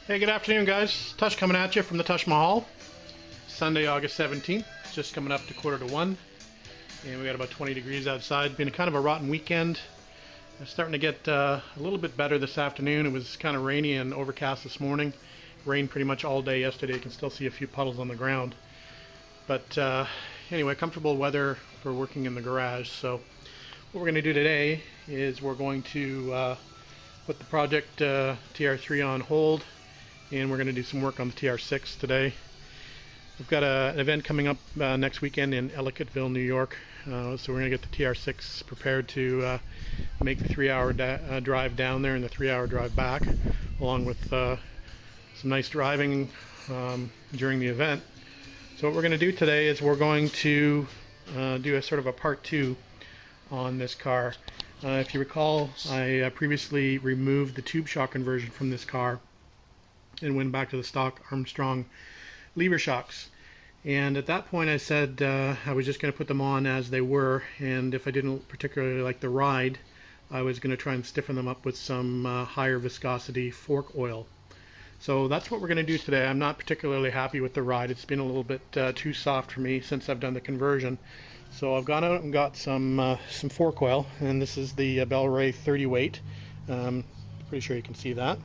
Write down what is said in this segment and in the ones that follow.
Hey, good afternoon, guys. Tush coming at you from the Tush Mahal. Sunday, August 17th. Just coming up to 1:45, and we got about 20 degrees outside. Been kind of a rotten weekend. It's starting to get a little bit better this afternoon. It was kind of rainy and overcast this morning. Rained pretty much all day yesterday. You can still see a few puddles on the ground. But anyway, comfortable weather for working in the garage. So what we're going to do today is we're going to put the project TR3 on hold, and we're going to do some work on the TR6 today. We've got an event coming up next weekend in Ellicottville, New York, so we're going to get the TR6 prepared to make the 3-hour drive down there and the 3-hour drive back, along with some nice driving during the event. So what we're going to do today is we're going to do a sort of a part 2 on this car. If you recall, I previously removed the tube shock conversion from this car and went back to the stock Armstrong lever shocks. And at that point I said I was just going to put them on as they were, and if I didn't particularly like the ride, I was going to try and stiffen them up with some higher viscosity fork oil. So that's what we're going to do today. I'm not particularly happy with the ride. It's been a little bit too soft for me since I've done the conversion. So I've gone out and got some fork oil, and this is the Bel-Ray 30 weight. Pretty sure you can see that.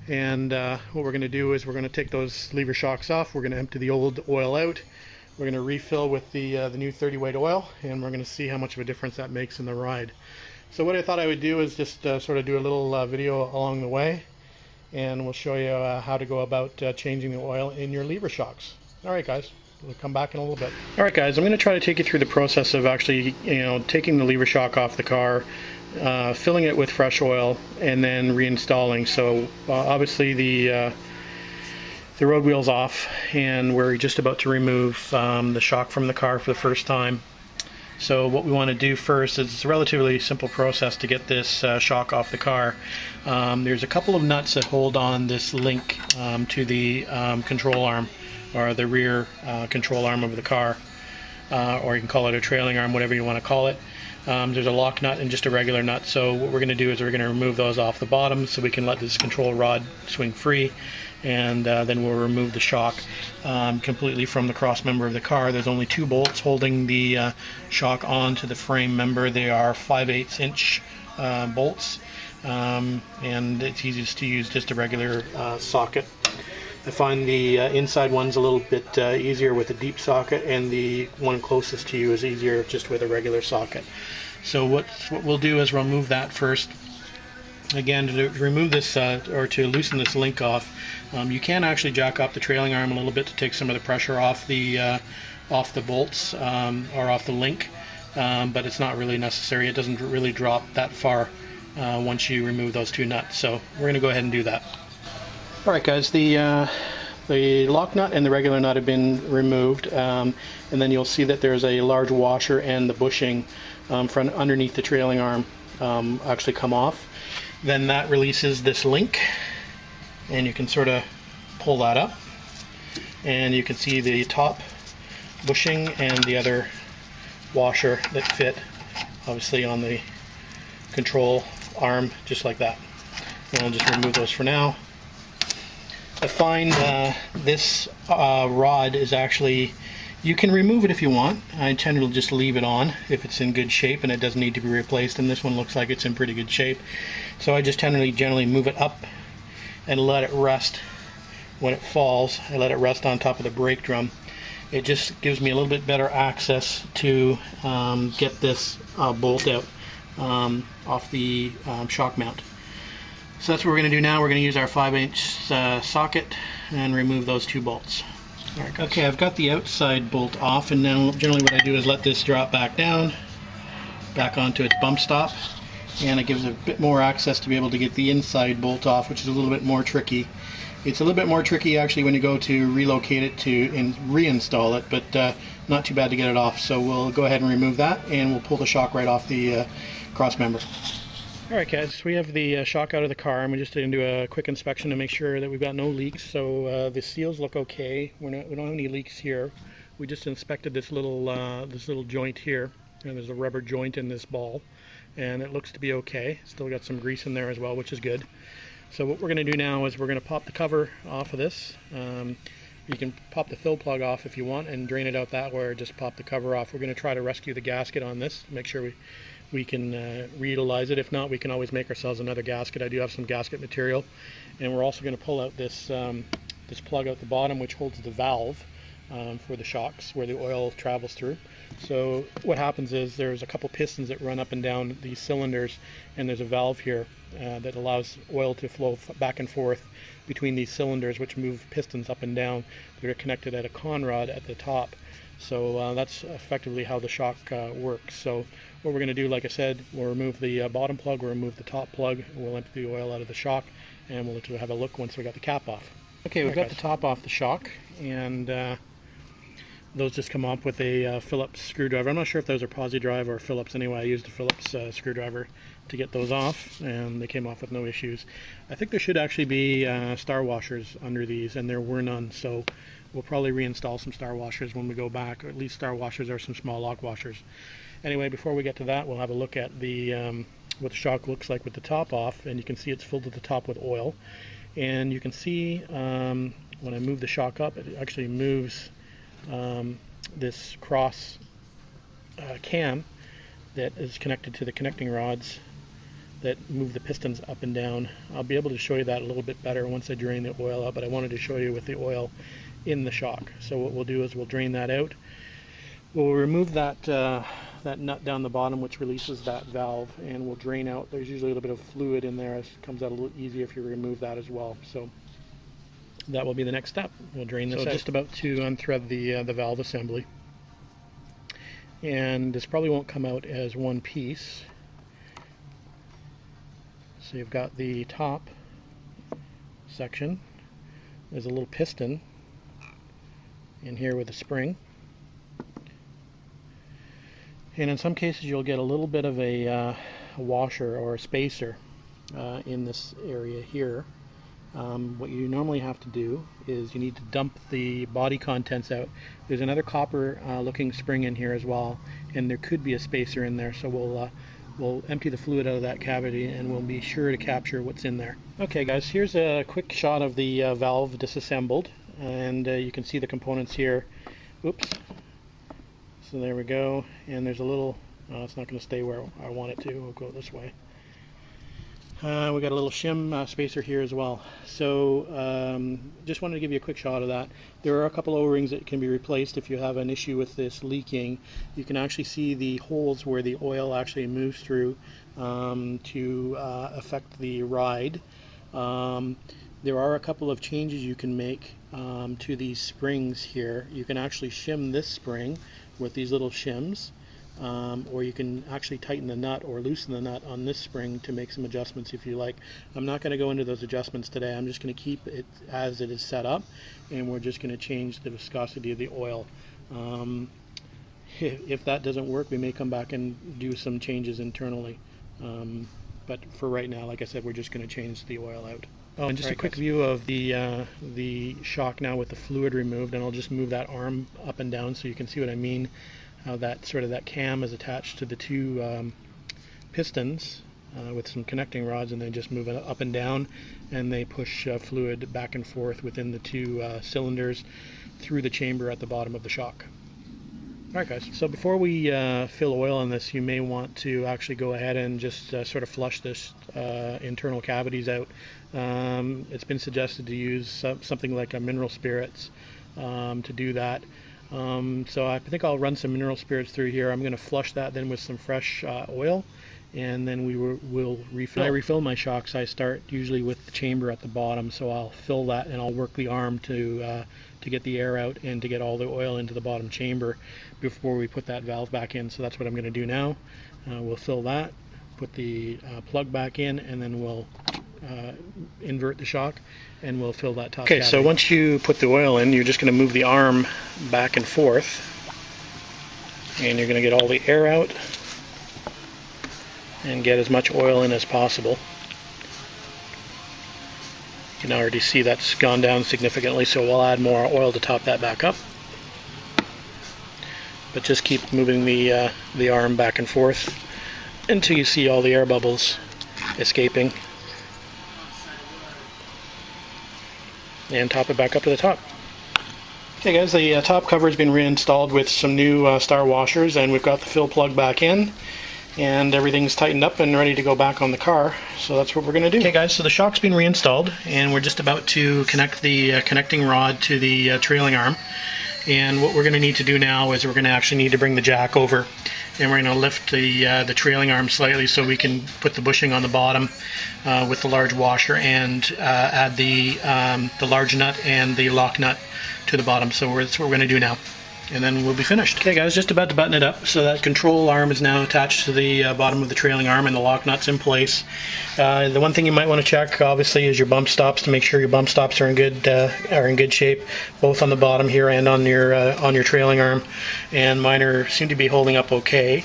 And what we're going to do is we're going to take those lever shocks off. We're going to empty the old oil out. We're going to refill with the new 30 weight oil, and we're going to see how much of a difference that makes in the ride. So what I thought I would do is just sort of do a little video along the way, and we'll show you how to go about changing the oil in your lever shocks. Alright guys, we'll come back in a little bit. Alright guys, I'm going to try to take you through the process of actually taking the lever shock off the car, filling it with fresh oil, and then reinstalling. So obviously the road wheel's off, and we're just about to remove the shock from the car for the first time. So what we want to do first is it's a relatively simple process to get this shock off the car. There's a couple of nuts that hold on this link to the control arm, or the rear control arm of the car, or you can call it a trailing arm, whatever you want to call it. There's a lock nut and just a regular nut. So what we're going to do is we're going to remove those off the bottom so we can let this control rod swing free, and then we'll remove the shock completely from the cross member of the car. There's only 2 bolts holding the shock onto the frame member. They are 5/8 inch bolts, and it's easiest to use just a regular socket. I find the inside one's a little bit easier with a deep socket, and the one closest to you is easier just with a regular socket. So what we'll do is we'll remove that first. Again, to remove this or to loosen this link off, you can actually jack up the trailing arm a little bit to take some of the pressure off the bolts or off the link, but it's not really necessary. It doesn't really drop that far once you remove those 2 nuts. So we're going to go ahead and do that. Alright guys, the lock nut and the regular nut have been removed, and then you'll see that there's a large washer and the bushing from underneath the trailing arm actually come off. Then that releases this link, and you can sort of pull that up, and you can see the top bushing and the other washer that fit obviously on the control arm, just like that. And I'll just remove those for now. I find this rod is actually, you can remove it if you want. I tend to just leave it on if it's in good shape and it doesn't need to be replaced, and this one looks like it's in pretty good shape. So I just generally move it up and let it rest. When it falls, I let it rest on top of the brake drum. It just gives me a little bit better access to get this bolt out off the shock mount. So that's what we're going to do now. We're going to use our 5-inch socket and remove those 2 bolts. Right, okay, I've got the outside bolt off, and now generally what I do is let this drop back down, back onto its bump stop, and it gives a bit more access to be able to get the inside bolt off, which is a little bit more tricky. It's a little bit more tricky actually when you go to relocate it and reinstall it, but not too bad to get it off. So we'll go ahead and remove that, and we'll pull the shock right off the cross member. Alright guys, we have the shock out of the car, and we're just going to do a quick inspection to make sure that we've got no leaks. So the seals look okay. We don't have any leaks here. We just inspected this little joint here, and there's a rubber joint in this ball, and it looks to be okay. Still got some grease in there as well, which is good. So what we're going to do now is we're going to pop the cover off of this. You can pop the fill plug off if you want and drain it out that way, or just pop the cover off. We're going to try to rescue the gasket on this, make sure we can reutilize it. If not, we can always make ourselves another gasket. I do have some gasket material. And we're also going to pull out this plug out the bottom, which holds the valve for the shocks where the oil travels through. So what happens is there's a couple pistons that run up and down these cylinders, and there's a valve here that allows oil to flow back and forth between these cylinders, which move pistons up and down that are connected at a conrod at the top. So that's effectively how the shock works. So what we're going to do, like I said, we'll remove the bottom plug, we'll remove the top plug, we'll empty the oil out of the shock, and we'll have a look once we got the cap off. Okay, we've got the top off the shock, and those just come up with a Phillips screwdriver. I'm not sure if those are posi drive or Phillips. Anyway, I used a Phillips screwdriver to get those off, and they came off with no issues. I think there should actually be star washers under these, and there were none, so we'll probably reinstall some star washers when we go back, or at least star washers or some small lock washers. Anyway, before we get to that, we'll have a look at the what the shock looks like with the top off, and you can see it's filled to the top with oil. And you can see when I move the shock up, it actually moves this cross cam that is connected to the connecting rods that move the pistons up and down. I'll be able to show you that a little bit better once I drain the oil out, but I wanted to show you with the oil in the shock. So what we'll do is we'll drain that out. We'll remove that nut down the bottom, which releases that valve, and we'll drain out. There's usually a little bit of fluid in there. It comes out a little easier if you remove that as well. So that will be the next step. We'll drain this out. Just about to unthread the valve assembly, and this probably won't come out as one piece. So you've got the top section. There's a little piston in here with a spring, and in some cases you'll get a little bit of a washer or a spacer in this area here. What you normally have to do is you need to dump the body contents out. There's another copper looking spring in here as well, and there could be a spacer in there, so we'll empty the fluid out of that cavity, and we'll be sure to capture what's in there. Okay guys, here's a quick shot of the valve disassembled, and you can see the components here. Oops. So there we go, and there's a little, it's not going to stay where I want it to, we'll go this way. We got a little shim spacer here as well. So just wanted to give you a quick shot of that. There are a couple O-rings that can be replaced if you have an issue with this leaking. You can actually see the holes where the oil actually moves through to affect the ride. There are a couple of changes you can make to these springs here. You can actually shim this spring with these little shims. Or you can actually tighten the nut or loosen the nut on this spring to make some adjustments if you like. I'm not going to go into those adjustments today. I'm just going to keep it as it is set up, and we're just going to change the viscosity of the oil. If that doesn't work, we may come back and do some changes internally. But for right now, like I said, we're just going to change the oil out. Oh, and just a quick view of the shock now with the fluid removed, and I'll just move that arm up and down so you can see what I mean. How that cam is attached to the two pistons with some connecting rods, and they just move it up and down, and they push fluid back and forth within the two cylinders through the chamber at the bottom of the shock. Alright guys, so before we fill oil in this, you may want to actually go ahead and just sort of flush this internal cavities out. It's been suggested to use something like a mineral spirits to do that. So I think I'll run some mineral spirits through here. I'm going to flush that then with some fresh oil, and then we'll refill. When I refill my shocks, I start usually with the chamber at the bottom, so I'll fill that and I'll work the arm to get the air out and to get all the oil into the bottom chamber before we put that valve back in. So that's what I'm going to do now. We'll fill that, put the plug back in, and then we'll invert the shock, and we'll fill that top cavity. So once you put the oil in, you're just going to move the arm back and forth, and you're going to get all the air out and get as much oil in as possible. You can already see that's gone down significantly, so we'll add more oil to top that back up. But just keep moving the arm back and forth until you see all the air bubbles escaping. and top it back up to the top. Okay guys, the top cover has been reinstalled with some new star washers, and we've got the fill plug back in, and everything's tightened up and ready to go back on the car. So that's what we're going to do. Okay guys, so the shock's been reinstalled, and we're just about to connect the connecting rod to the trailing arm. And what we're going to need to do now is we're going to actually need to bring the jack over, and we're going to lift the trailing arm slightly so we can put the bushing on the bottom with the large washer, and add the large nut and the lock nut to the bottom. So that's what we're going to do now, and then we'll be finished. Okay guys, just about to button it up. So that control arm is now attached to the bottom of the trailing arm, and the lock nut's in place. The one thing you might want to check, obviously, is your bump stops, to make sure your bump stops are in good shape, both on the bottom here and on your trailing arm. And mine seem to be holding up okay.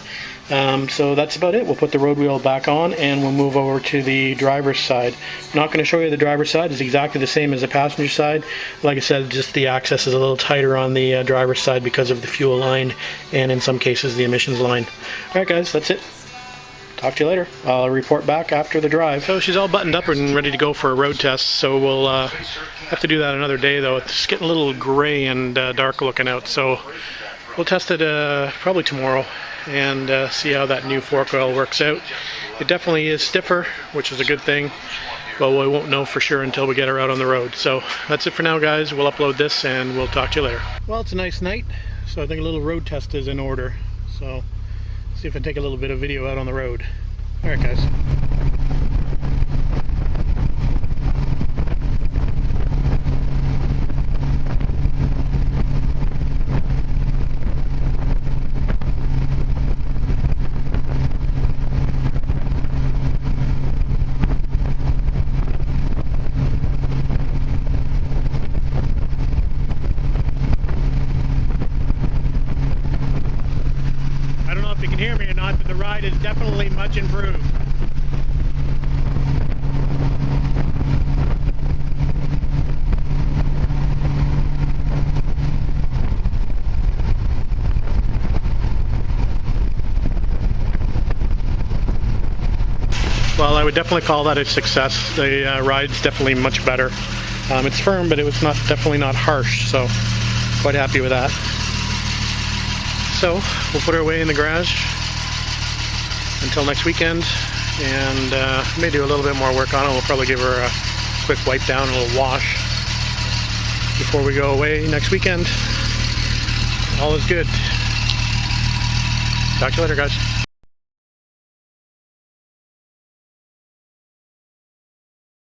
So that's about it. We'll put the road wheel back on, and we'll move over to the driver's side. I'm not going to show you the driver's side. It's exactly the same as the passenger side. Like I said, just the access is a little tighter on the driver's side because of the fuel line, and in some cases the emissions line. Alright guys, that's it. Talk to you later. I'll report back after the drive. So she's all buttoned up and ready to go for a road test, so we'll have to do that another day though. It's getting a little gray and dark looking out, so we'll test it probably tomorrow, and see how that new fork oil works out. It definitely is stiffer, which is a good thing, but we won't know for sure until we get her out on the road. So that's it for now guys. We'll upload this and we'll talk to you later. Well, it's a nice night, so I think a little road test is in order. So see if I can take a little bit of video out on the road. Alright guys. If you can hear me or not, but the ride is definitely much improved. Well, I would definitely call that a success. The ride's definitely much better. It's firm, but it was definitely not harsh, so quite happy with that. So we'll put her away in the garage until next weekend, and may do a little bit more work on it. We'll probably give her a quick wipe down, a little wash before we go away next weekend. All is good. Talk to you later guys.